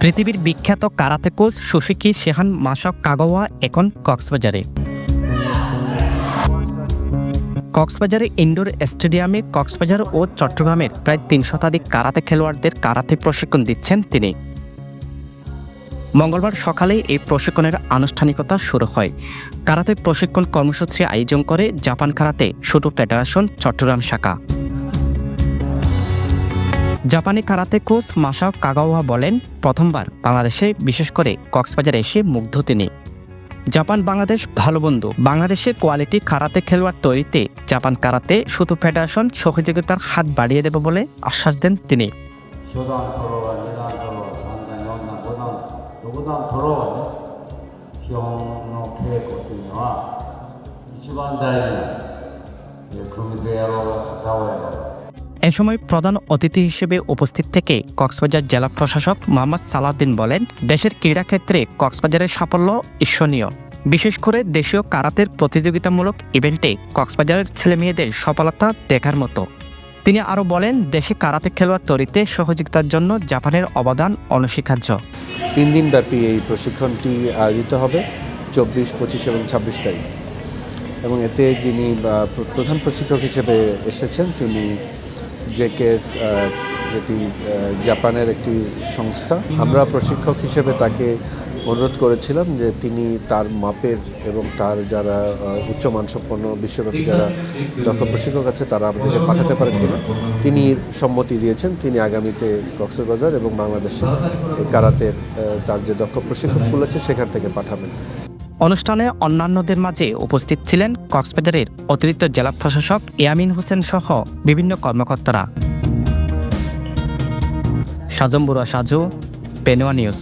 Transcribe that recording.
পৃথিবীর বিখ্যাত karate coach শোশিকি Sehan মাসক কাগাওয়া এখন কক্সবাজারে। কক্সবাজারে ইনডোর স্টেডিয়ামে কক্সবাজার ও চট্টগ্রামের প্রায় ৩০০ শতাধিক কারাতে খেলোয়াড়দের কারাতে প্রশিক্ষণ দিচ্ছেন তিনি। মঙ্গলবার সকালে এই প্রশিক্ষণের আনুষ্ঠানিকতা শুরু হয়। কারাতে প্রশিক্ষণ কর্মসূচি আয়োজন করে জাপান কারাতে শুটু ফেডারেশন চট্টগ্রাম শাখা। জাপানি কারাতে কোচ মাসাও কাগাওয়া বলেন, প্রথমবার বাংলাদেশে বিশেষ করে কক্সবাজারে এসে মুগ্ধ তিনি। জাপান বাংলাদেশ ভালো বন্ধু। বাংলাদেশের কোয়ালিটি কারাতে খেলোয়াড় তৈরিতে জাপান কারাতে শুটু ফেডারেশন সহযোগিতার হাত বাড়িয়ে দেবে বলে আশ্বাস দেন তিনি। এ সময় প্রধান অতিথি হিসেবে উপস্থিত থেকে কক্সবাজার জেলা প্রশাসক মোহাম্মদ সালাউদ্দিন বলেন, দেশের ক্রীড়াক্ষেত্রে কক্সবাজারের সাফল্য ঈর্ষণীয়। বিশেষ করে দেশীয় কারাতের প্রতিযোগিতামূলক ইভেন্টে কক্সবাজারের ছেলেমেয়েদের সফলতা দেখার মতো। তিনি আরও বলেন, দেশে কারাতে খেলোয়াড় তৈরিতে সহযোগিতার জন্য জাপানের অবদান অনস্বীকার্য। 3 দিনব্যাপী এই প্রশিক্ষণটি আয়োজিত হবে 24, 25 এবং 26 তারিখ, এবং এতে যিনি প্রধান প্রশিক্ষক হিসেবে এসেছেন তিনি জেকেএস, যেটি জাপানের একটি সংস্থা। আমরা প্রশিক্ষক হিসেবে তাকে অনুরোধ করেছিলাম যে তিনি তার মাপের এবং তার যারা উচ্চমানসম্পন্ন বিশ্বব্যাপী যারা দক্ষ প্রশিক্ষক আছে তারা আমাদেরকে পাঠাতে পারেন কিনা। তিনি সম্মতি দিয়েছেন। তিনি আগামীতে কক্সবাজার এবং বাংলাদেশে কারাতের তার যে দক্ষ প্রশিক্ষকগুলো আছে সেখান থেকে পাঠাবেন। অনুষ্ঠানে অন্যান্যদের মাঝে উপস্থিত ছিলেন কক্সবাজারের অতিরিক্ত জেলা প্রশাসক ইয়ামিন হোসেন সহ বিভিন্ন কর্মকর্তারা। সাজম বুড়া সাজু, পেনোয়া নিউজ।